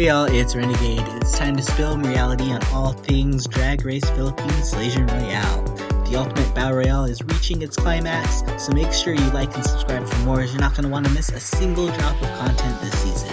Hey y'all, it's Renegayde. It's time to spill reality on all things Drag Race Philippines Slaysian Royale. The ultimate battle royale is reaching its climax, so make sure you like and subscribe for more as you're not going to want to miss a single drop of content this season.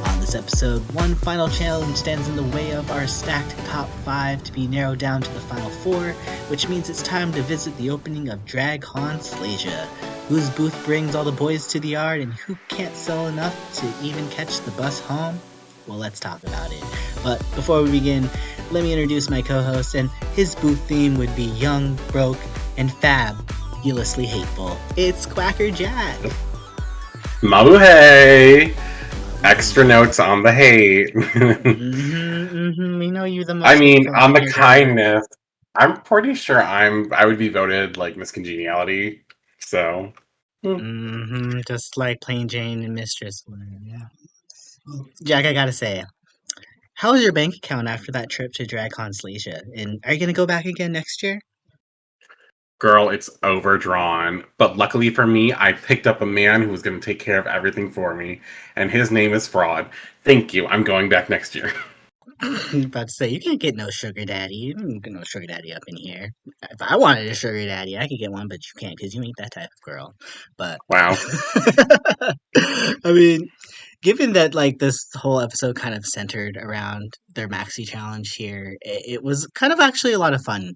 On this episode, one final challenge stands in the way of our stacked top 5 to be narrowed down to the final 4, which means it's time to visit the opening of DragCon Slaysia. Whose booth brings all the boys to the yard and who can't sell enough to even catch the bus home? Well, let's talk about it. But before we begin, let me introduce my co-host, and his booth theme would be young, broke, and fabulously hateful. It's QuackrrJack. Mabuhay! Extra notes on the hate. We know you're the most. I mean, on the kindness, I'm pretty sure I would be voted like Miss Congeniality. So. Just like Plain Jane and Mistress. Yeah. Jack, I gotta say, how was your bank account after that trip to DragCon Slaysia? And are you gonna go back again next year? Girl, it's overdrawn. But luckily for me, I picked up a man who was going to take care of everything for me. And his name is Fraud. Thank you. I'm going back next year. I'm about to say, you can't get no sugar daddy. You don't get no sugar daddy up in here. If I wanted a sugar daddy, I could get one, but you can't because you ain't that type of girl. But Wow. I mean, given that like this whole episode kind of centered around their Maxi-Challenge here, it was kind of actually a lot of fun.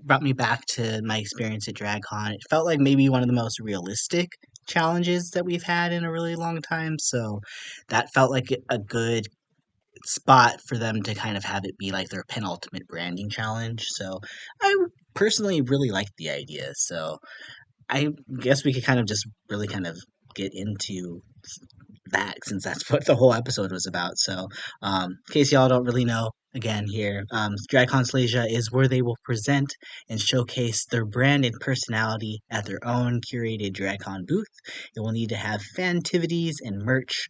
Brought me back to my experience at DragCon. It felt like maybe one of the most realistic challenges that we've had in a really long time. So that felt like a good spot for them to kind of have it be like their penultimate branding challenge. So I personally really liked the idea. So I guess we could kind of just really kind of get into that since that's what the whole episode was about. So in case y'all don't really know, again here, DragCon Slaysia is where they will present and showcase their brand and personality at their own curated DragCon booth. It will need to have fantivities and merch,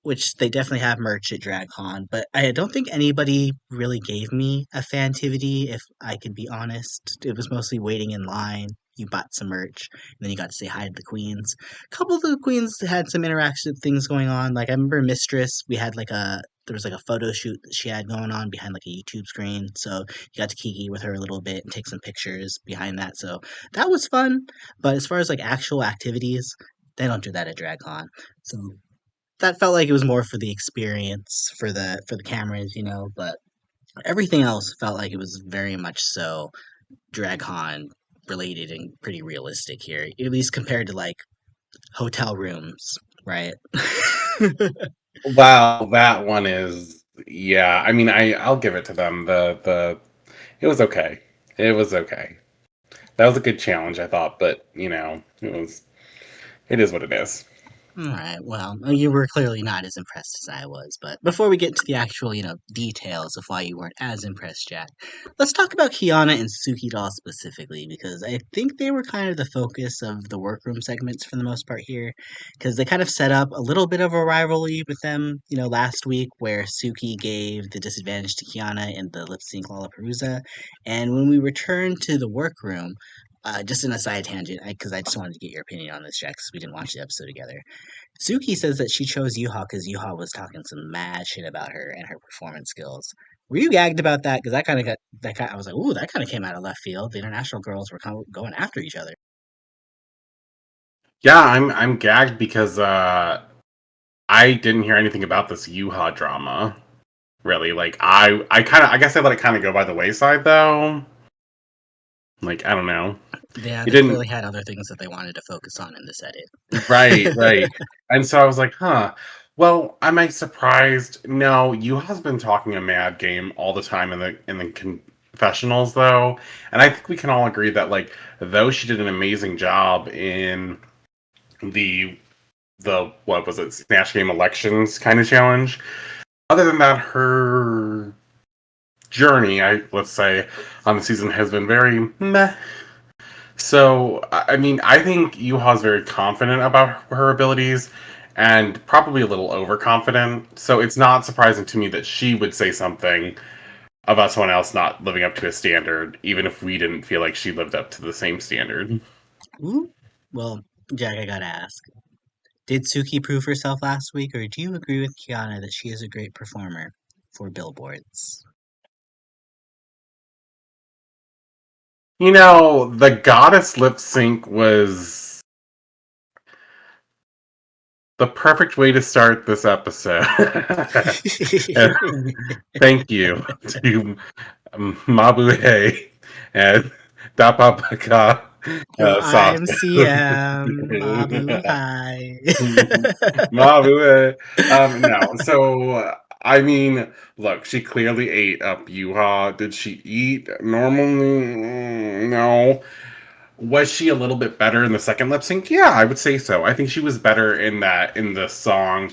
which they definitely have merch at DragCon, but I don't think anybody really gave me a fantivity, if I could be honest. It was mostly waiting in line. You bought some merch, and then you got to say hi to the queens. A couple of the queens had some interactive things going on. Like I remember Mistress, there was like a photo shoot that she had going on behind like a YouTube screen. So you got to kiki with her a little bit and take some pictures behind that. So that was fun. But as far as like actual activities, they don't do that at DragCon. So that felt like it was more for the experience for the cameras, but everything else felt like it was very much so DragCon related and pretty realistic here, at least compared to like hotel rooms, right? Wow, that one is, yeah. I mean, I'll give it to them. It was okay. It was okay. That was a good challenge, I thought, but it is what it is. Alright, well, you were clearly not as impressed as I was, but before we get to the actual, details of why you weren't as impressed, Jack, let's talk about Khianna and Suki Doll specifically, because I think they were kind of the focus of the workroom segments for the most part here, because they kind of set up a little bit of a rivalry with them, last week, where Suki gave the disadvantage to Khianna in the Lipsync Lollapalooza, and when we returned to the workroom, just in a side tangent, because I just wanted to get your opinion on this, Jack, because we didn't watch the episode together. Suki says that she chose Yuha because Yuha was talking some mad shit about her and her performance skills. Were you gagged about that? Because I was like, ooh, that kind of came out of left field. The international girls were going after each other. Yeah, I'm gagged because I didn't hear anything about this Yuha drama. Really, like I guess I let it kind of go by the wayside though. Like I don't know. Yeah, It they didn't. clearly had other things that they wanted to focus on in this edit. Right. And so I was like, huh. Well, am I surprised? No, Yuha's been talking a mad game all the time in the confessionals though, and I think we can all agree that like though she did an amazing job in the what was it, Snatch Game elections kind of challenge. Other than that, her journey, let's say, on the season has been very meh. So, I mean, I think Yuha's very confident about her abilities and probably a little overconfident. So it's not surprising to me that she would say something about someone else not living up to a standard, even if we didn't feel like she lived up to the same standard. Ooh. Well, Jack, I gotta ask. Did Suki prove herself last week, or do you agree with Khianna that she is a great performer for billboards? You know, the goddess lip sync was the perfect way to start this episode. And thank you to Mabue and Dapapaka Yo, I'm Sato. CM Mabu. Hi. Mabue. No, so I mean, look, she clearly ate up Yuha. Did she eat normally? No. Was she a little bit better in the second lip sync? Yeah, I would say so. I think she was better in the song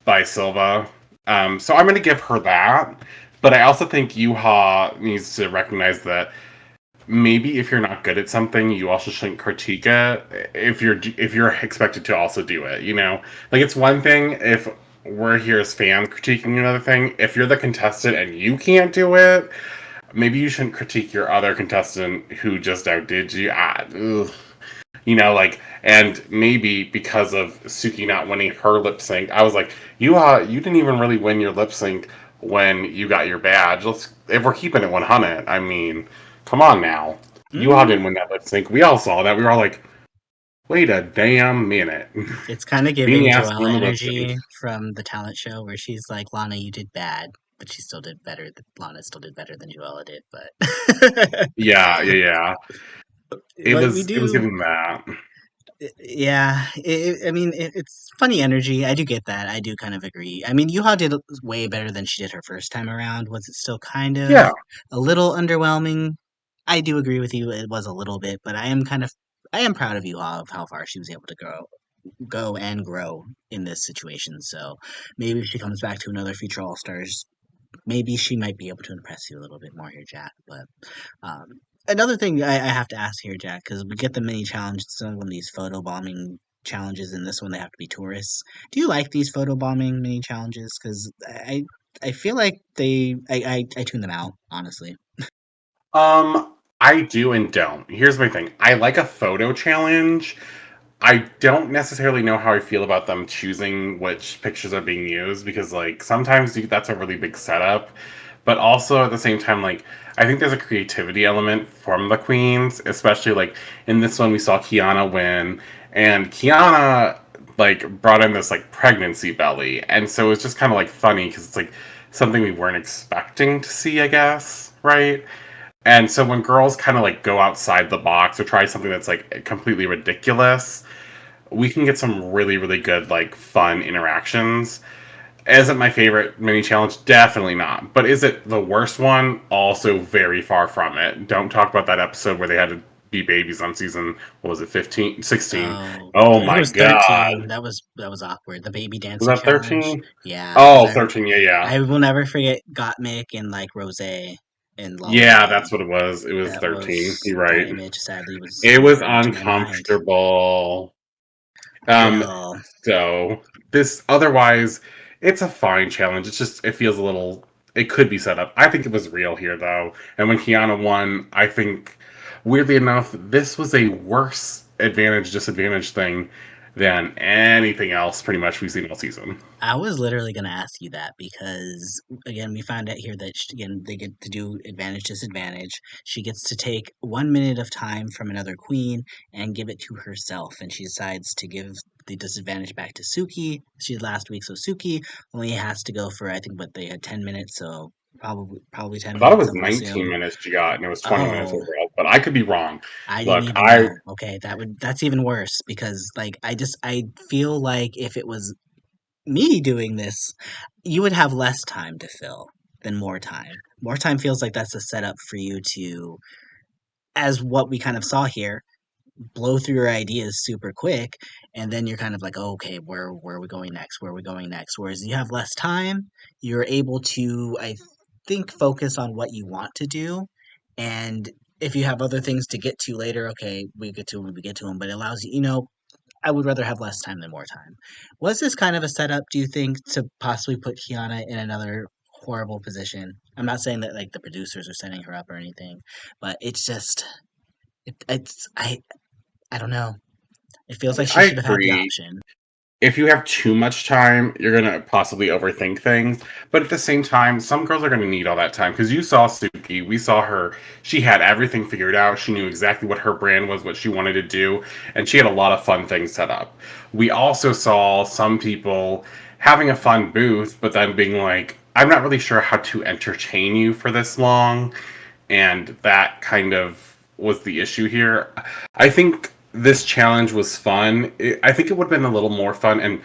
by Silva. So I'm going to give her that. But I also think Yuha needs to recognize that maybe if you're not good at something, you also shouldn't critique it if you're expected to also do it. You know, like it's one thing if we're here as fans critiquing another thing. If you're the contestant and you can't do it, maybe you shouldn't critique your other contestant who just outdid you. Ugh. You know, like, and maybe because of Suki not winning her lip sync, I was like, you didn't even really win your lip sync when you got your badge. Let's, if we're keeping it 100, I mean, come on now. Yuha Mm, didn't win that lip sync. We all saw that. We were all like, wait a damn minute. it's kind of Beanie giving ass Joelle won the lip sync. energy from the talent show where she's like, Lana, you did bad, but she still did better. Lana still did better than Joella did, but Yeah, yeah, yeah. what we It was do. giving that. Yeah, I mean, it's funny energy. I do get that. I do kind of agree. I mean, Yuha did way better than she did her first time around. Was it still kind of Yeah. a little underwhelming? I do agree with you. It was a little bit, but I am proud of Yuha of how far she was able to go and grow in this situation. So maybe if she comes back to another future All Stars, maybe she might be able to impress you a little bit more here, Jack. But another thing I have to ask here, Jack, because we get the mini challenge, some of these photo bombing challenges, and this one they have to be tourists. Do you like these photo bombing mini challenges? Because I feel like I tune them out, honestly. I do and don't. Here's my thing. I like a photo challenge. I don't necessarily know how I feel about them choosing which pictures are being used because, like, sometimes that's a really big setup. But also at the same time, like, I think there's a creativity element from the queens, especially like in this one we saw Khianna win, and Khianna like brought in this like pregnancy belly, and so it's just kind of like funny because it's like something we weren't expecting to see, I guess, right? And so when girls kind of like go outside the box or try something that's like completely ridiculous, we can get some really, really good, like fun interactions. Is it my favorite mini challenge? Definitely not. But is it the worst one? Also very far from it. Don't talk about that episode where they had to be babies on season, what was it, 15, 16? Oh, Oh it my was god. 13. That was awkward. The baby Was dancing that challenge. 13? Yeah, because Oh, I 13, yeah, yeah. I will never forget Gottmik and like Rose and Yeah, Lolly. that's what it was. It was That 13. was You're that right. image sadly was It was burned into my mind. uncomfortable. Um, Real. so this otherwise, it's a fine challenge. It's just it feels a little. It could be set up. I think it was real here though, and when Khianna won, I think weirdly enough, this was a worse advantage disadvantage thing than anything else. Pretty much we've seen all season. I was literally going to ask you that because again, we found out here that again they get to do advantage disadvantage. She gets to take 1 minute of time from another queen and give it to herself, and she decides to give the disadvantage back to Suki. She's last week, so Suki only has to go for I think what they had 10 minutes, so probably ten I thought it minutes. I was would 19 assume. minutes she got, and it was 20 minutes Oh, overall. But I could be wrong. I didn't Look, even I know. Okay, that's even worse because like I feel like if it was me doing this, you would have less time to fill than more time. More time feels like that's a setup for you to, as what we kind of saw here, blow through your ideas super quick, and then you're kind of like, oh, okay, where are we going next? Where are we going next? Whereas you have less time, you're able to, I think, focus on what you want to do, and if you have other things to get to later, okay, we get to them, we get to them, but it allows you, I would rather have less time than more time. Was this kind of a setup, do you think, to possibly put Kiana in another horrible position? I'm not saying that like the producers are setting her up or anything, but it's just it's I don't know. It feels like she I should have had the agree. option. if you have too much time, you're gonna possibly overthink things. But at the same time, some girls are gonna need all that time because you saw Suki, we saw her. She had everything figured out. She knew exactly what her brand was, what she wanted to do, and she had a lot of fun things set up. We also saw some people having a fun booth, but then being like, "I'm not really sure how to entertain you for this long," and that kind of was the issue here. I think this challenge was fun. I think it would have been a little more fun, and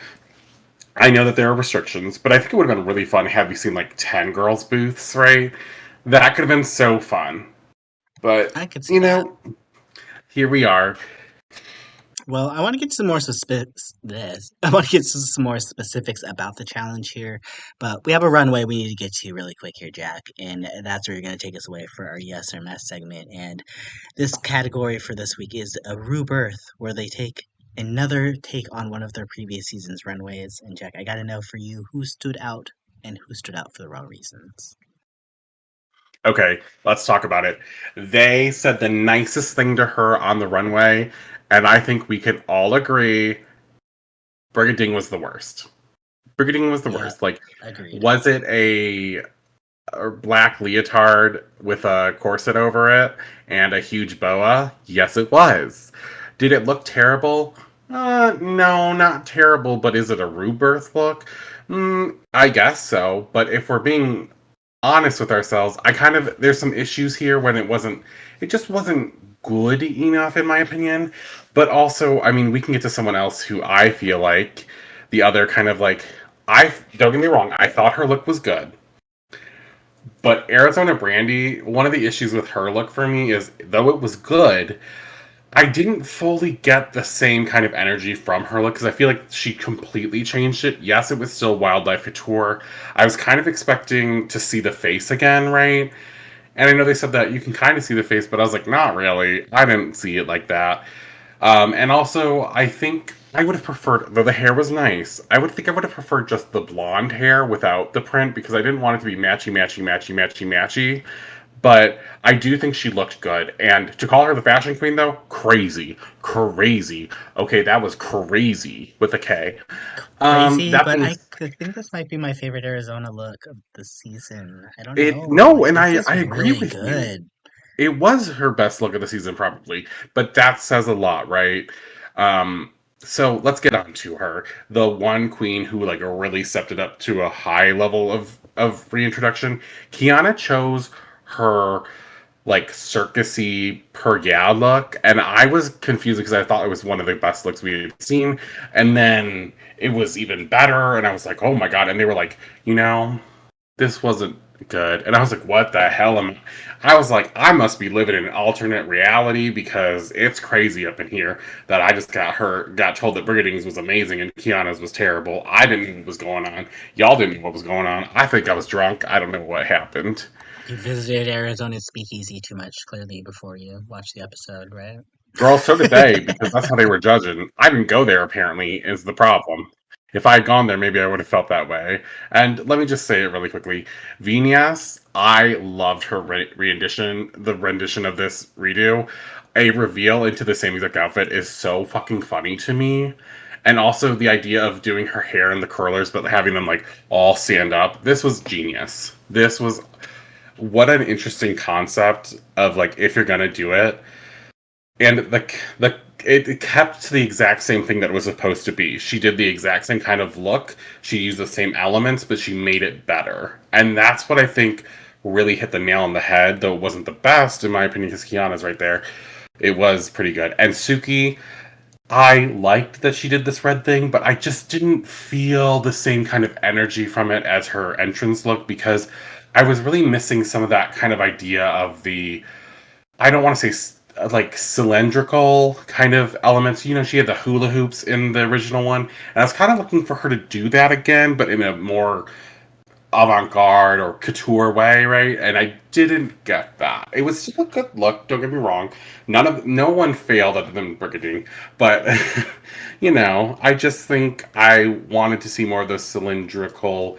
I know that there are restrictions, but I think it would have been really fun had we seen like 10 girls' booths, right? That could have been so fun. But, I could see you that. know, here we are. Well, I want to get some more specifics. This I want to get some more specifics about the challenge here, but we have a runway we need to get to really quick here, Jack, and that's where you're going to take us away for our yes or mess segment. And this category for this week is a RuBirth, where they take another take on one of their previous season's runways. And Jack, I got to know for you who stood out and who stood out for the wrong reasons. Okay, let's talk about it. They said the nicest thing to her on the runway, and I think we can all agree Brigading was the worst. Brigading was the Yeah, worst. Like, agreed. was it a black leotard with a corset over it and a huge boa? Yes, it was. Did it look terrible? No, not terrible, but is it a RuBirth look? I guess so, but if we're being honest with ourselves, there's some issues here when it just wasn't good enough in my opinion. But also, I mean, we can get to someone else who I feel like the other kind of like, I don't get me wrong, I thought her look was good. But Arizona Brandy, one of the issues with her look for me is though it was good, I didn't fully get the same kind of energy from her look because I feel like she completely changed it. Yes, it was still wildlife couture. I was kind of expecting to see the face again, right? And I know they said that you can kind of see the face, but I was like, not really. I didn't see it like that. And also, I think I would have preferred, though the hair was nice, I would have preferred just the blonde hair without the print because I didn't want it to be matchy, matchy, matchy, matchy, matchy. But I do think she looked good. And to call her the fashion queen, though, crazy. Crazy. Okay, that was crazy with a K. Crazy, That but being I think this might be my favorite Arizona look of the season. I don't it, know. no, Like and this is I agree really with you. good. It was her best look of the season, probably, but that says a lot, right? So let's get on to her. The one queen who like really stepped it up to a high level of reintroduction. Khianna chose her like circusy per gal look, and I was confused because I thought it was one of the best looks we had seen, and then it was even better, and I was like, oh my god! And they were like, you know, this wasn't good. And I was like, what the hell am I was like, I must be living in an alternate reality because it's crazy up in here that I just got told that Brigading's was amazing and Khianna's was terrible. I didn't know what was going on. Y'all didn't know what was going on. I think I was drunk. I don't know what happened. You visited Arizona Speakeasy too much, clearly, before you watched the episode, right? Girl, so did they, because that's how they were judging. I didn't go there, apparently, is the problem. If I had gone there, maybe I would have felt that way. And let me just say it really quickly. Vinyas, I loved her rendition, the rendition of this redo. A reveal into the same exact outfit is so fucking funny to me. And also the idea of doing her hair in the curlers, but having them like all stand up. This was genius. This was what an interesting concept of like if you're gonna do it and it kept to the exact same thing that it was supposed to be. She did the exact same kind of look. She used the same elements, but she made it better. And that's what I think really hit the nail on the head, though it wasn't the best, in my opinion, because Kiana's right there. It was pretty good. And Suki, I liked that she did this red thing, but I just didn't feel the same kind of energy from it as her entrance look because I was really missing some of that kind of idea of the I don't want to say like cylindrical kind of elements. You know, she had the hula hoops in the original one, and I was kind of looking for her to do that again, but in a more avant-garde or couture way, right? And I didn't get that. It was still a good look. Don't get me wrong. No one failed other than Brigadine, but you know, I just think I wanted to see more of those cylindrical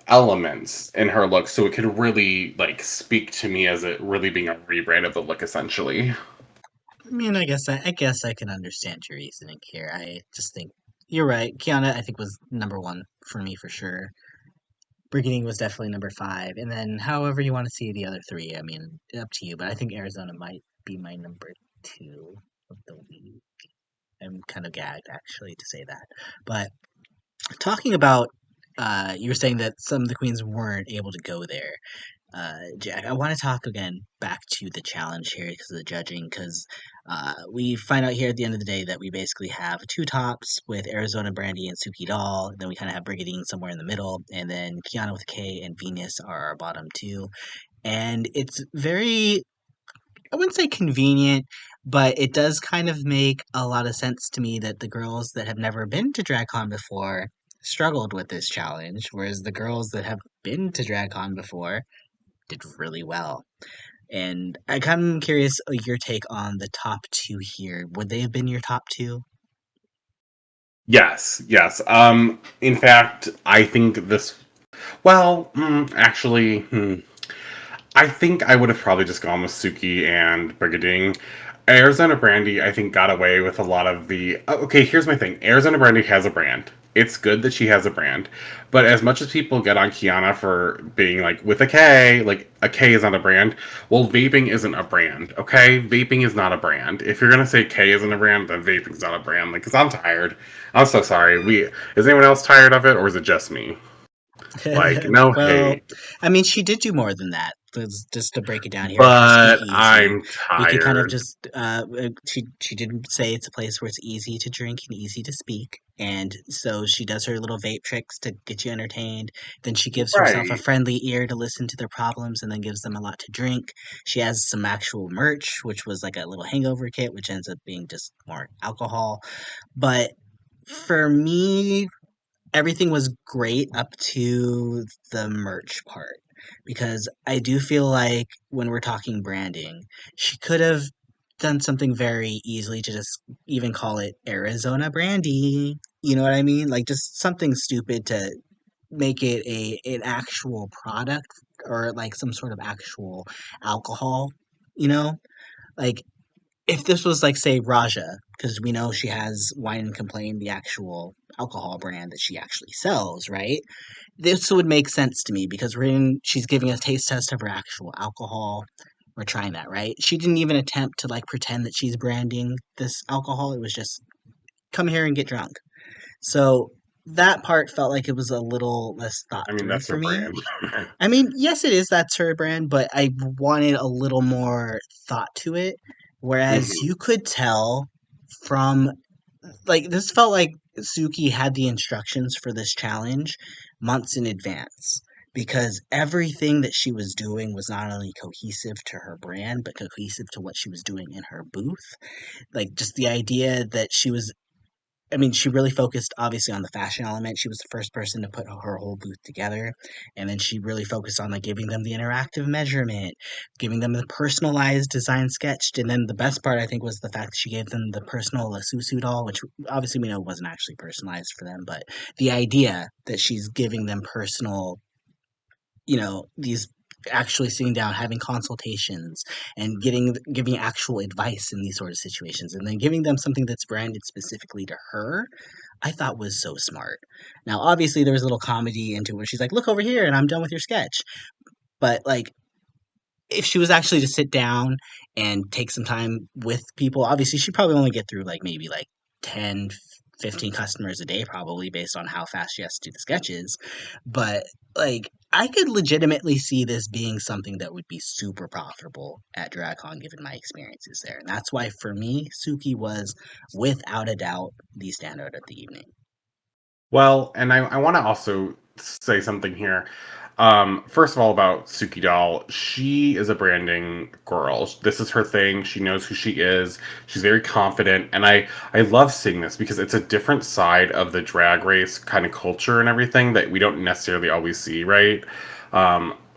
elements in her look so it could really like speak to me as it really being a rebrand of the look essentially. I mean, I guess I can understand your reasoning here. I just think You're right. Kiana, I think, was number one for me for sure. Brigading was definitely number five, and then however you want to see the other three, I mean, up to you. But I think Arizona might be my number two of the week. I'm kind of gagged actually to say that. But talking about, you were saying that some of the queens weren't able to go there. Jack, I want to talk again back to the challenge here because of the judging, because we find out here at the end of the day that we basically have two tops with Arizona Brandy and Suki Doll. Then we kind of have Brigadine somewhere in the middle, and then Kiana with K and Venus are our bottom two. And it's very, I wouldn't say convenient, but it does kind of make a lot of sense to me that the girls that have never been to DragCon before struggled with this challenge, whereas the girls that have been to DragCon before did really well. And I kind of curious your take on the top two here. Would they have been your top two? Yes, yes. In fact, I think this. Well, actually, I think I would have probably just gone with Suki and Brigading. Arizona Brandy, I think, got away with a lot of the. Okay, here's my thing. Arizona Brandy has a brand. It's good that she has a brand. But as much as people get on Khianna for being like, with a K, like, a K is not a brand, well, vaping isn't a brand, okay? Vaping is not a brand. If you're gonna say K isn't a brand, then vaping's not a brand. Like, because I'm tired. I'm so sorry. Is anyone else tired of it, or is it just me? Like, no Well, hate. I mean, she did do more than that. Just to break it down here, it has to be But easy. I'm We could kind of tired. just she did say it's a place where it's easy to drink and easy to speak, and so she does her little vape tricks to get you entertained. Then she gives herself a Right. friendly ear to listen to their problems, and then gives them a lot to drink. She has some actual merch, which was like a little hangover kit, which ends up being just more alcohol. But for me, everything was great up to the merch part because I do feel like when we're talking branding, she could have done something very easily to just even call it Arizona Brandy. You know what I mean? Like just something stupid to make it a an actual product or like some sort of actual alcohol, you know? Like if this was like say Raja, because we know she has Wine and Complain, the actual alcohol brand that she actually sells, right? This would make sense to me because she's giving a taste test of her actual alcohol. We're trying that, right? She didn't even attempt to like pretend that she's branding this alcohol. It was just come here and get drunk. So that part felt like it was a little less thought I mean, through that's her for me. brand. I mean, yes, it is that's her brand, but I wanted a little more thought to it. Whereas Hmm. you could tell from like this felt like Suki had the instructions for this challenge months in advance because everything that she was doing was not only cohesive to her brand but cohesive to what she was doing in her booth. Like just the idea that she was I mean, she really focused obviously on the fashion element. She was the first person to put her whole booth together. And then she really focused on like giving them the interactive measurement, giving them the personalized design sketched. And then the best part I think was the fact that she gave them the personal Susu doll, which obviously we know wasn't actually personalized for them, but the idea that she's giving them personal, these actually sitting down having consultations and giving actual advice in these sort of situations and then giving them something that's branded specifically to her I thought was so smart. Now, obviously, there was a little comedy into where she's like, "Look over here, and I'm done with your sketch." But like, if she was actually to sit down and take some time with people, obviously, she'd probably only get through like maybe like 10, 15 customers a day, probably based on how fast she has to do the sketches. But like, I could legitimately see this being something that would be super profitable at DragCon given my experiences there. And that's why, for me, Suki was without a doubt the standout of the evening. Well, and I want to also say something here. First of all, about Suki Doll, she is a branding girl. This is her thing. She knows who she is. She's very confident, and I love seeing this because it's a different side of the drag race kind of culture and everything that we don't necessarily always see, right?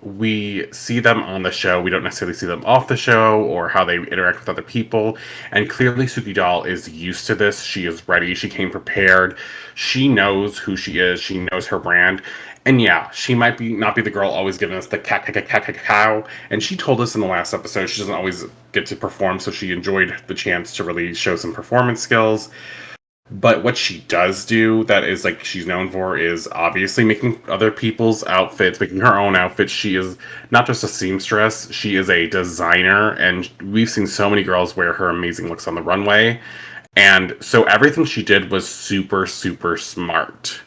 We see them on the show. We don't necessarily see them off the show or how they interact with other people. And clearly, Suki Doll is used to this. She is ready. She came prepared. She knows who she is. She knows her brand. And yeah, she might be not be the girl always giving us the cow. And she told us in the last episode she doesn't always get to perform, so she enjoyed the chance to really show some performance skills. But what she does do that is like she's known for is obviously making other people's outfits, making her own outfits. She is not just a seamstress, she is a designer, and we've seen so many girls wear her amazing looks on the runway. And so everything she did was super, super smart.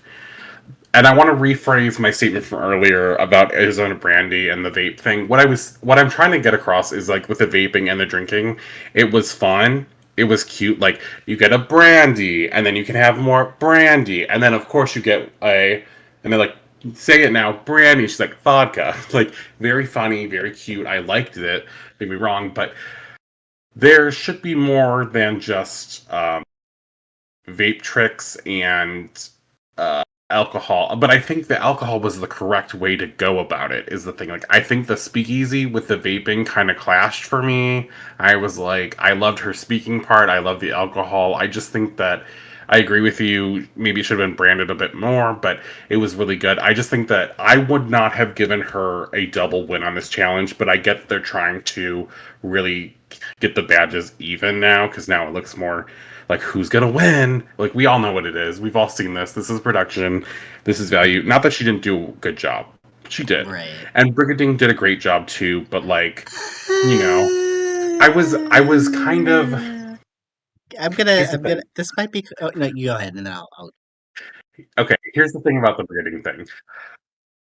And I want to rephrase my statement from earlier about Arizona Brandy and the vape thing. What I'm trying to get across is like with the vaping and the drinking, it was fun. It was cute. Like you get a brandy, and then you can have more brandy, and then of course you get and then like say it now, brandy. She's like vodka. Like very funny, very cute. I liked it. Don't get me wrong, but there should be more than just vape tricks and alcohol. But I think the alcohol was the correct way to go about it, is the thing. Like, I think the speakeasy with the vaping kind of clashed for me. I was like, I loved her speaking part. I love the alcohol. I just think that I agree with you. Maybe it should have been branded a bit more, but it was really good. I just think that I would not have given her a double win on this challenge, but I get that they're trying to really get the badges even now because now it looks more like who's gonna win. Like we all know what it is. We've all seen this. This is production. This is value. Not that she didn't do a good job. She did. Right. And Brigading did a great job too, but like, you know, I was kind of here's the I'm gonna. thing. This might be. Oh, no, you go ahead, and then I'll. Okay, here's the thing about the Brigading thing.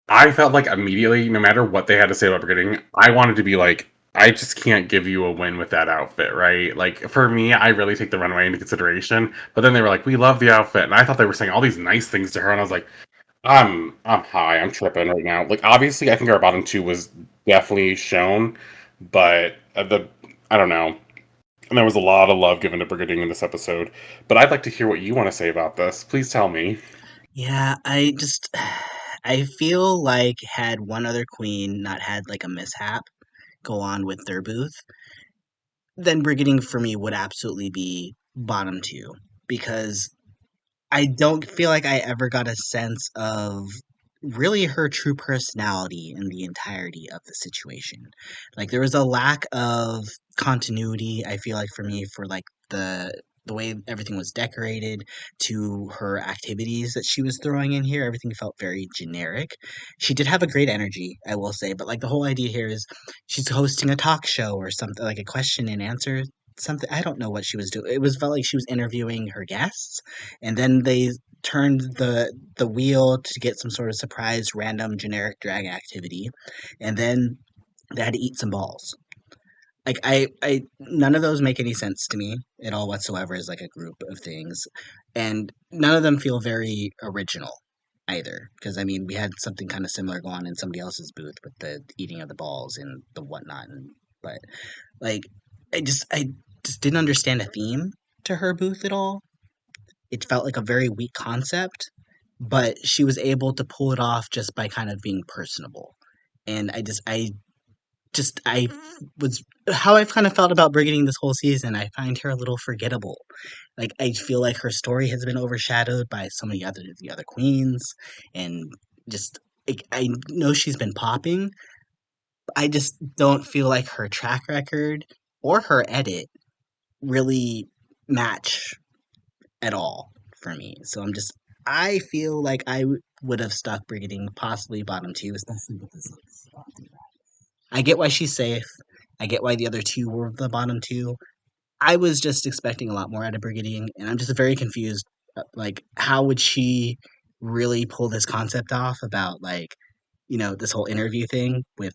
I felt like immediately, no matter what they had to say about Brigading, I wanted to be like, I just can't give you a win with that outfit, right? Like for me, I really take the runway into consideration. But then they were like, "We love the outfit," and I thought they were saying all these nice things to her, and I was like, I'm high. I'm tripping right now. Like obviously, I think our bottom two was definitely shown, but I don't know. And there was a lot of love given to Brigading in this episode. But I'd like to hear what you want to say about this. Please tell me. Yeah, I just. I feel like had one other queen not had like a mishap go on with their booth, then Brigading for me would absolutely be bottom two because I don't feel like I ever got a sense of really her true personality in the entirety of the situation. Like there was a lack of continuity, I feel like for me for like the way everything was decorated to her activities that she was throwing in here, everything felt very generic. She did have a great energy, I will say, but like the whole idea here is she's hosting a talk show or something like a question and answer something. I don't know what she was doing. It was felt like she was interviewing her guests, and then they turned the wheel to get some sort of surprise random generic drag activity, and then they had to eat some balls. Like I none of those make any sense to me at all whatsoever as like a group of things, and none of them feel very original either. Because I mean, we had something kind of similar go on in somebody else's booth with the eating of the balls and the whatnot, and but like I just didn't understand a theme to her booth at all. It felt like a very weak concept, but she was able to pull it off just by kind of being personable. And I was how I've kind of felt about Brigading this whole season. I find her a little forgettable. Like I feel like her story has been overshadowed by so many other the other queens, and just I know she's been popping. I just don't feel like her track record or her edit really match at all for me. So I feel like would have stuck Brigading possibly bottom two, especially with this like spot. I get why she's safe. I get why the other two were the bottom two. I was just expecting a lot more out of Brigading, and I'm just very confused. Like, how would she really pull this concept off about like, this whole interview thing with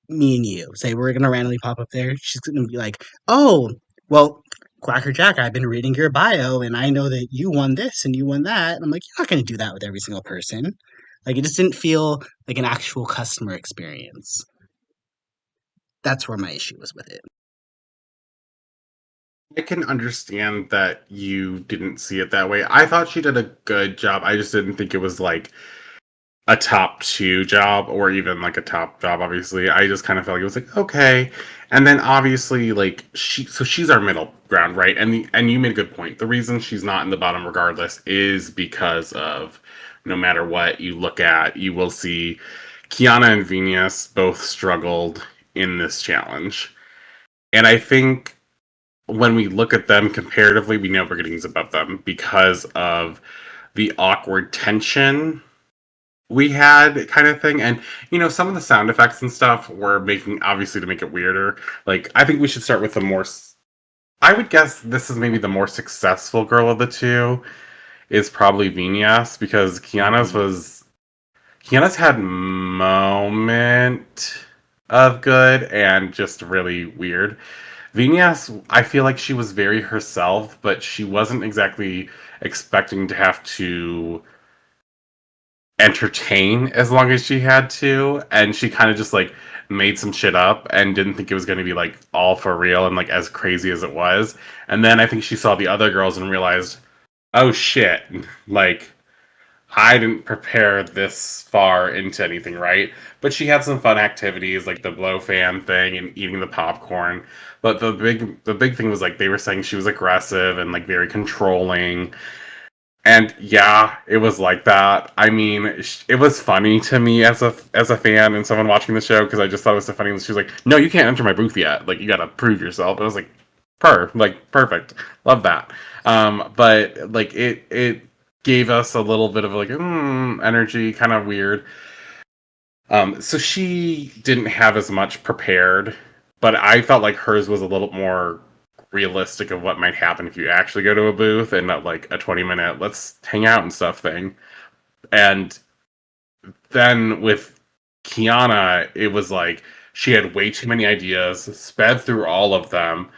me and you say we're gonna randomly pop up there, she's gonna be like, "Oh, well, QuackrrJack, I've been reading your bio, and I know that you won this and you won that." And I'm like, "You're not gonna do that with every single person." Like, it just didn't feel like an actual customer experience. That's where my issue was with it. I can understand that you didn't see it that way. I thought she did a good job. I just didn't think it was like a top two job or even like a top job. Obviously, I just kind of felt like it was like okay, and then obviously like she's our middle ground, right? And you made a good point. The reason she's not in the bottom regardless is because of no matter what you look at, you will see Khianna and Venus both struggled in this challenge, and I think when we look at them comparatively, we know Brigading's above them because of the awkward tension we had kind of thing. And, some of the sound effects and stuff were making, obviously, to make it weirder. Like, I think we should start with the more. I would guess this is maybe the more successful girl of the two is probably Vinyas because Hmm. Khianna's had moment of good and just really weird. Vinyas, I feel like she was very herself, but she wasn't exactly expecting to have to entertain as long as she had to, and she kind of just like made some shit up and didn't think it was going to be like all for real and like as crazy as it was. And then I think she saw the other girls and realized, oh shit, like I didn't prepare this far into anything, right? But she had some fun activities like the blow fan thing and eating the popcorn. But the big thing was like they were saying she was aggressive and like very controlling. And yeah, it was like that. I mean, it was funny to me as a fan and someone watching the show because I just thought it was so funny. She was like, "No, you can't enter my booth yet. Like, you got to prove yourself." I was like, perfect, love that." But like it gave us a little bit of like energy, kind of weird. So she didn't have as much prepared, but I felt like hers was a little more realistic of what might happen if you actually go to a booth and not like a 20-minute let's hang out and stuff thing. And then with Khianna, it was like she had way too many ideas, sped through all of them,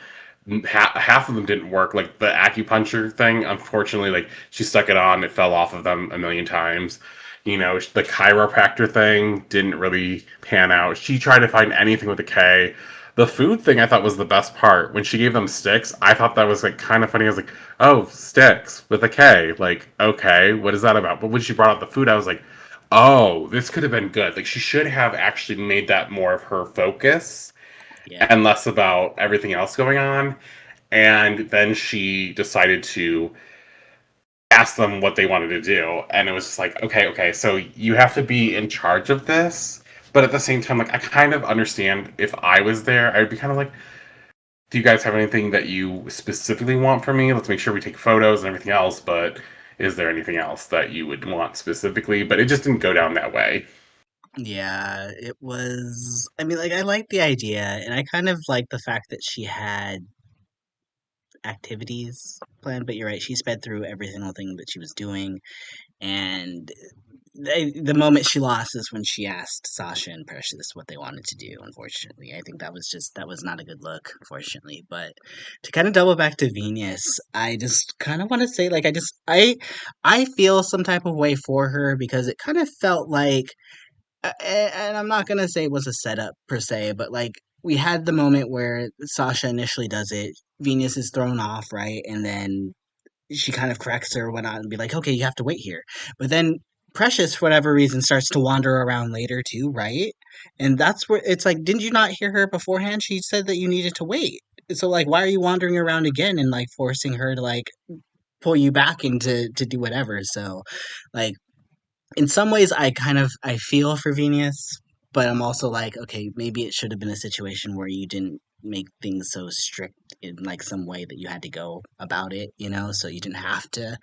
half of them didn't work. Like the acupuncture thing, unfortunately, like she stuck it on, it fell off of them a million times. The chiropractor thing didn't really pan out. She tried to find anything with a K. The food thing I thought was the best part. When she gave them sticks, I thought that was like kind of funny. I was like, oh, sticks with a K. Like, okay, what is that about? But when she brought out the food, I was like, oh, this could have been good. Like, she should have actually made that more of her focus Yeah. and less about everything else going on. And then she decided to ask them what they wanted to do. And it was just like, okay, so you have to be in charge of this. But at the same time, like, I kind of understand if I was there, I'd be kind of like, do you guys have anything that you specifically want from me? Let's make sure we take photos and everything else. But is there anything else that you would want specifically? But it just didn't go down that way. Yeah, it was. I mean, like, I like the idea, and I kind of like the fact that she had activities planned, but you're right, she sped through every single thing that she was doing, and the moment she lost is when she asked Sasha and Precious what they wanted to do, unfortunately. I think that was not a good look, unfortunately. But to kind of double back to Venus, I just kind of want to say, like, I feel some type of way for her because it kind of felt like and I'm not gonna say it was a setup per se, but like we had the moment where Sasha initially does it, Venus is thrown off, right? And then she kind of corrects her or whatnot and be like, okay, you have to wait here. But then Precious, for whatever reason, starts to wander around later too, right? And that's where it's like, didn't you not hear her beforehand? She said that you needed to wait. So like, why are you wandering around again and like forcing her to like pull you back into to do whatever? So like in some ways I feel for Venus, but I'm also like, okay, maybe it should have been a situation where you didn't make things so strict in like some way that you had to go about it, so you didn't have to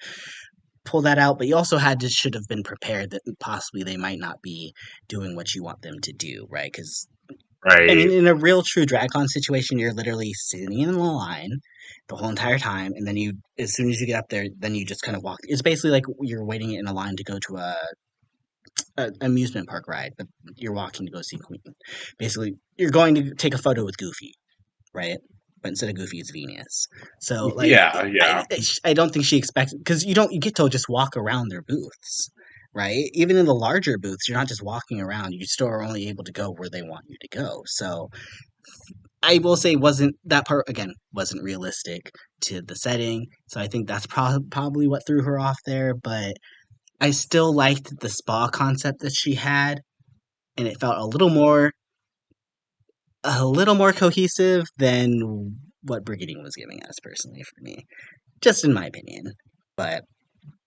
pull that out, but you also had to should have been prepared that possibly they might not be doing what you want them to do, right? Because I mean, Right. in a real true DragCon situation, you're literally sitting in the line the whole entire time, and then you, as soon as you get up there, then you just kind of walk. It's basically like you're waiting in a line to go to a amusement park ride, but you're walking to go see Queen. Basically, you're going to take a photo with Goofy, right? But instead of Goofy, it's Venus. So like, Yeah, yeah. I don't think she expects because you get to just walk around their booths, right? Even in the larger booths, you're not just walking around. You still are only able to go where they want you to go. So I will say wasn't that part again wasn't realistic to the setting. So I think that's probably what threw her off there. But I still liked the spa concept that she had, and it felt a little more cohesive than what Brigading was giving us personally for me, just in my opinion. But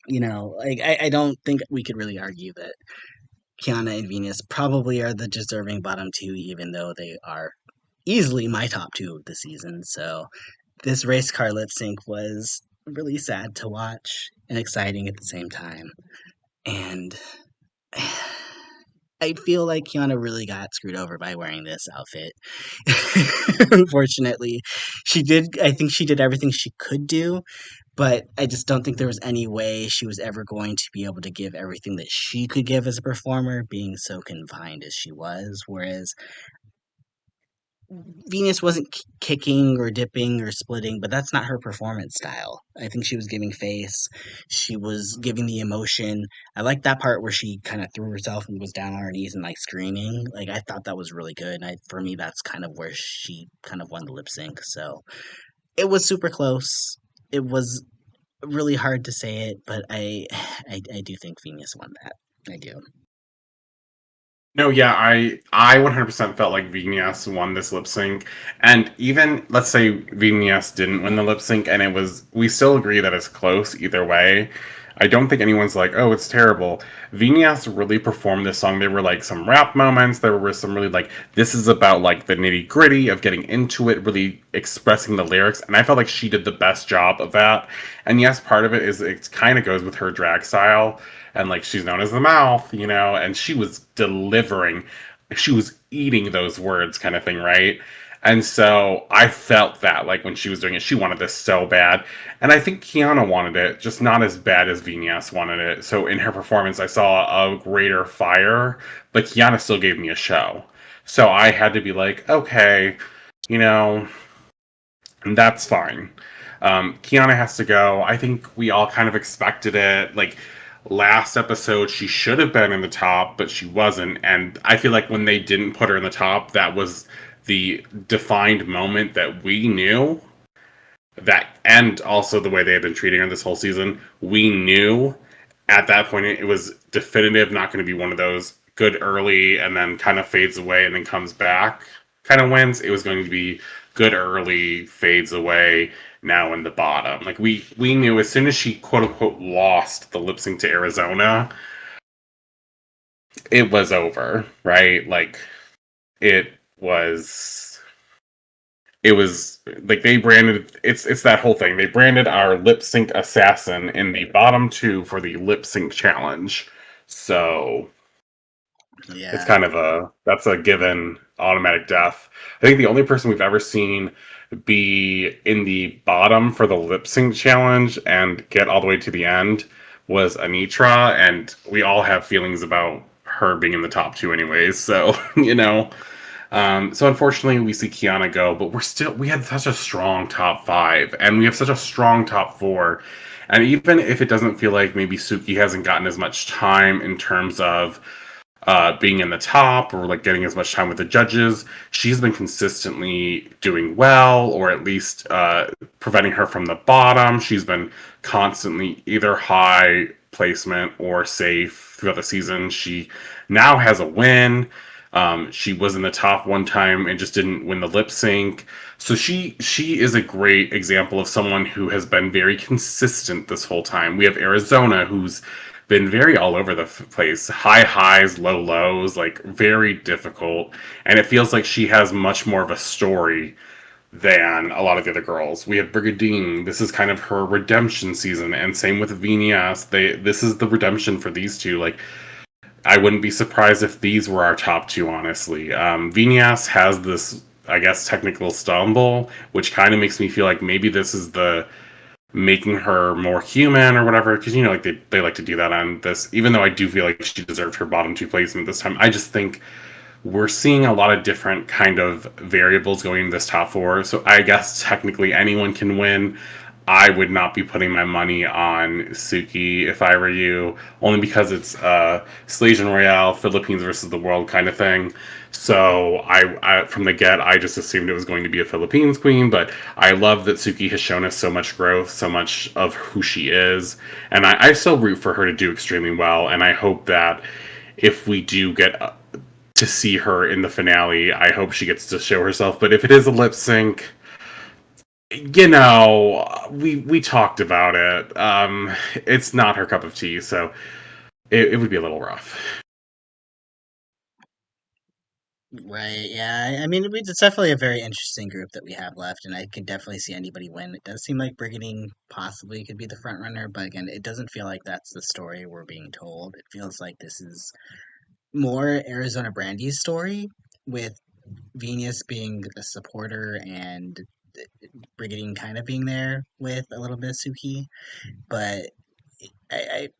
like I don't think we could really argue that Khianna and Venus probably are the deserving bottom two, even though they are easily my top two of the season. So This race car lip sync was really sad to watch and exciting at the same time. And I feel like Khianna really got screwed over by wearing this outfit. Unfortunately, I think she did everything she could do, but I just don't think there was any way she was ever going to be able to give everything that she could give as a performer, being so confined as she was. Whereas Venus wasn't kicking or dipping or splitting, but that's not her performance style. I think she was giving face. She was giving the emotion. I like that part where she kind of threw herself and was down on her knees and like screaming. Like I thought that was really good. And for me, that's kind of where she kind of won the lip sync. So it was super close. It was really hard to say it, but I do think Venus won that. I do. No, yeah, I 100% felt like Vinyas won this lip sync, and even let's say Vinyas didn't win the lip sync, and we still agree that it's close either way. I don't think anyone's like, oh, it's terrible. Vinyas really performed this song. There were like some rap moments. There were some really like this is about like the nitty gritty of getting into it, really expressing the lyrics, and I felt like she did the best job of that. And yes, part of it is it kind of goes with her drag style and like she's known as the mouth, and she was delivering, she was eating those words kind of thing, right? And so I felt that like when she was doing it, she wanted this so bad. And I think Khianna wanted it, just not as bad as Vinyas wanted it. So in her performance, I saw a greater fire, but Khianna still gave me a show. So I had to be like, okay, you know, that's fine. Khianna has to go. I think we all kind of expected it. Like last episode, she should have been in the top, but she wasn't. And I feel like when they didn't put her in the top, that was the defined moment that we knew that, and also the way they had been treating her this whole season, we knew at that point it was definitive not going to be one of those good early and then kind of fades away and then comes back kind of wins. It was going to be good early, fades away, now in the bottom. Like we knew as soon as she quote unquote lost the lip sync to Arizona, it was over, right? Like it was it was like they branded it's that whole thing. They branded our lip sync assassin in the bottom two for the lip sync challenge. So it's Yeah. kind of that's a given automatic death. I think the only person we've ever seen be in the bottom for the lip sync challenge and get all the way to the end was Anitra, and we all have feelings about her being in the top two anyways. So so unfortunately we see Khianna go, but we had such a strong top five, and we have such a strong top four. And even if it doesn't feel like maybe Suki hasn't gotten as much time in terms of being in the top or like getting as much time with the judges, she's been consistently doing well, or at least preventing her from the bottom. She's been constantly either high placement or safe throughout the season. She now has a win. She was in the top one time and just didn't win the lip sync. So she is a great example of someone who has been very consistent this whole time. We have Arizona, who's been very all over the place, high highs, low lows, like very difficult. And it feels like she has much more of a story than a lot of the other girls. We have Brigadine. This is kind of her redemption season, and same with Vinyas. This is the redemption for these two. Like I wouldn't be surprised if these were our top two, honestly. Vinyas has this, I guess, technical stumble, which kind of makes me feel like maybe this is the making her more human or whatever, because like they like to do that on this, even though I do feel like she deserved her bottom two placement this time. I just think we're seeing a lot of different kind of variables going in this top four, so I guess technically anyone can win. I would not be putting my money on Suki if I were you, only because it's Slaysian Royale, Philippines versus the world kind of thing. So I from the get, I just assumed it was going to be a Philippines queen, but I love that Suki has shown us so much growth, so much of who she is, and I still root for her to do extremely well, and I hope that if we do get to see her in the finale, I hope she gets to show herself. But if it is a lip sync, we talked about it. It's not her cup of tea, so it would be a little rough. Right, yeah. I mean, it's definitely a very interesting group that we have left, and I can definitely see anybody win. It does seem like Brigadine possibly could be the front runner, but again, it doesn't feel like that's the story we're being told. It feels like this is more Arizona Brandy's story, with Venus being a supporter and Brigadine kind of being there with a little bit of Suki. But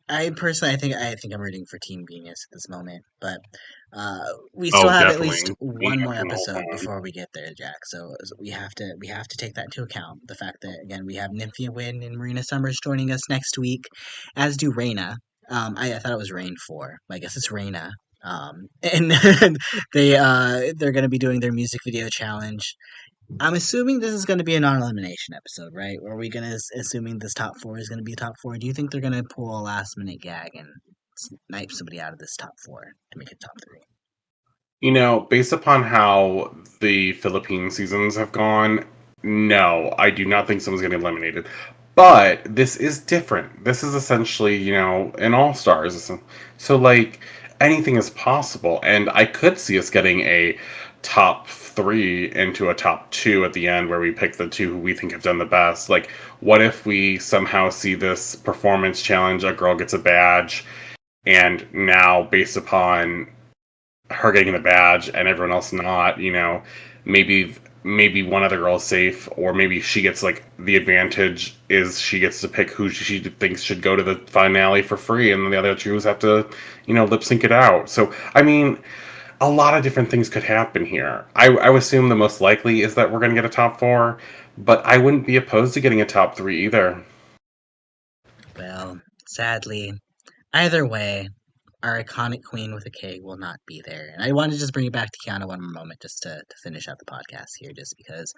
I personally, I think I'm rooting for Team Venus at this moment, but uh, we still Oh, have at least definitely. Me one more from the whole episode time. before we get there, Jack. So we have to take that into account. The fact that again we have Nymphia Wynn and Marina Summers joining us next week, as do Reina. I thought it was Rain 4, but I guess it's Reina. And they're going to be doing their music video challenge. I'm assuming this is going to be a non-elimination episode, right? Or are we going to assuming this top four is going to be top four? Do you think they're going to pull a last-minute gag and snipe somebody out of this top four to make it top three? Based upon how the Philippine seasons have gone, no, I do not think someone's getting eliminated. But this is different. This is essentially, an all stars. So, like, anything is possible. And I could see us getting a top three into a top two at the end where we pick the two who we think have done the best. Like, what if we somehow see this performance challenge, a girl gets a badge, and now, based upon her getting the badge and everyone else not, maybe one other girl's safe, or maybe she gets like the advantage is she gets to pick who she thinks should go to the finale for free, and then the other two have to, lip sync it out. So I mean, a lot of different things could happen here. I would assume the most likely is that we're going to get a top four, but I wouldn't be opposed to getting a top three either. Well, sadly, either way, our iconic queen with a K will not be there. And I want to just bring it back to Kiana one more moment just to finish out the podcast here, just because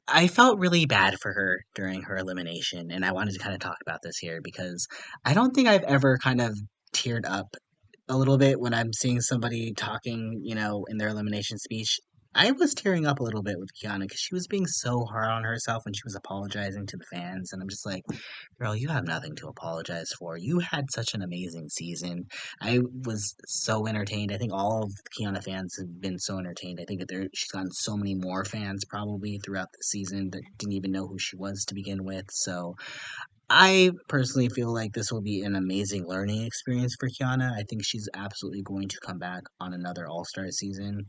I felt really bad for her during her elimination. And I wanted to kind of talk about this here because I don't think I've ever kind of teared up a little bit when I'm seeing somebody talking, in their elimination speech. I was tearing up a little bit with Kiana because she was being so hard on herself when she was apologizing to the fans, and I'm just like, girl, you have nothing to apologize for. You had such an amazing season. I was so entertained. I think all of the Kiana fans have been so entertained. I think that she's gotten so many more fans probably throughout the season that didn't even know who she was to begin with. So I personally feel like this will be an amazing learning experience for Kiana. I think she's absolutely going to come back on another All Star season,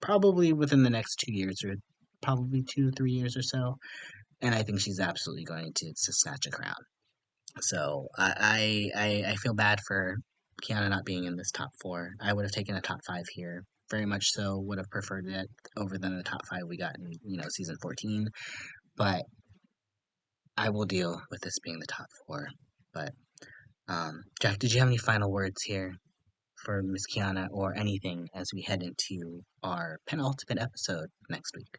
probably within the next 2 years, or probably 2, 3 years or so. And I think she's absolutely going to snatch a crown. So I feel bad for Kiana not being in this top four. I would have taken a top five here. Very much so would have preferred it over than the top five we got in, season 14. But I will deal with this being the top four. But Jack, did you have any final words here for Miss Kiana or anything as we head into our penultimate episode next week?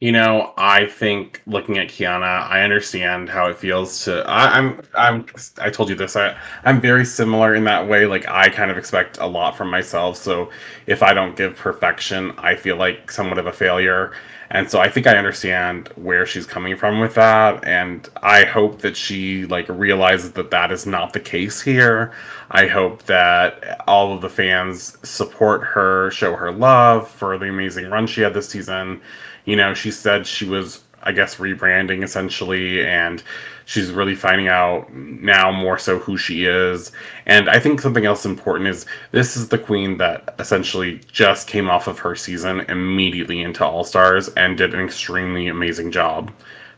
I think looking at Kiana, I understand how it feels to. I told you this. I'm very similar in that way. Like I kind of expect a lot from myself. So if I don't give perfection, I feel like somewhat of a failure. And so I think I understand where she's coming from with that. And I hope that she like realizes that that is not the case here. I hope that all of the fans support her, show her love for the amazing run she had this season. She said she was, I guess, rebranding essentially, and she's really finding out now more so who she is. And I think something else important is this is the queen that essentially just came off of her season immediately into All Stars and did an extremely amazing job.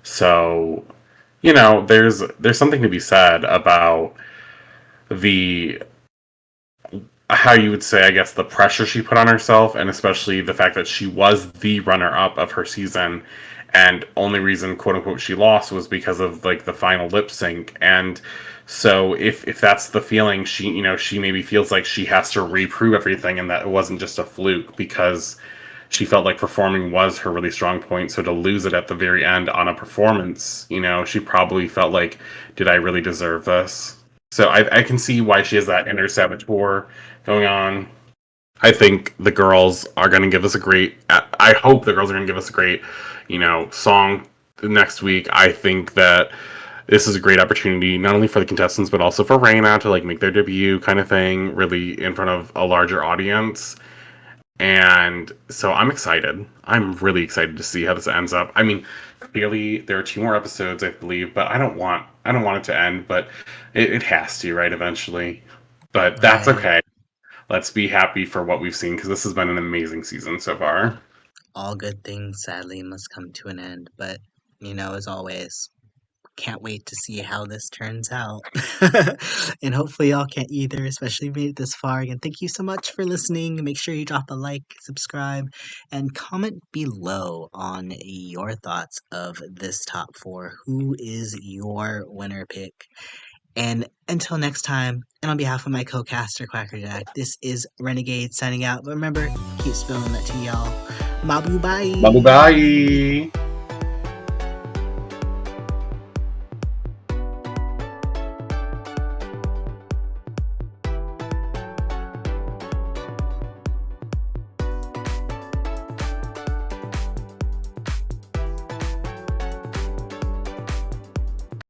So, there's something to be said about the how you would say, I guess, the pressure she put on herself, and especially the fact that she was the runner up of her season, and only reason, quote unquote, she lost was because of like the final lip sync. And so, if that's the feeling, she maybe feels like she has to reprove everything, and that it wasn't just a fluke because she felt like performing was her really strong point. So to lose it at the very end on a performance, she probably felt like, did I really deserve this? So I can see why she has that inner saboteur going on. I think the girls are going to give us a great. I hope the girls are going to give us a great, song next week. I think that this is a great opportunity not only for the contestants but also for Reina to like make their debut, kind of thing, really in front of a larger audience. And so I'm excited. I'm really excited to see how this ends up. I mean, clearly there are 2 more episodes, I believe, but I don't want it to end, but it has to, right, eventually. But that's Right. okay. Let's be happy for what we've seen because this has been an amazing season so far. All good things sadly must come to an end, but as always, can't wait to see how this turns out. And hopefully y'all can either, especially if you made it this far. Again, thank you so much for listening. Make sure you drop a like, subscribe, and comment below on your thoughts of this top 4. Who is your winner pick? And until next time, and on behalf of my co-caster QuackrrJack, this is Renegade signing out. But remember, keep spilling that tea, y'all. Mabu Bye bye. bye.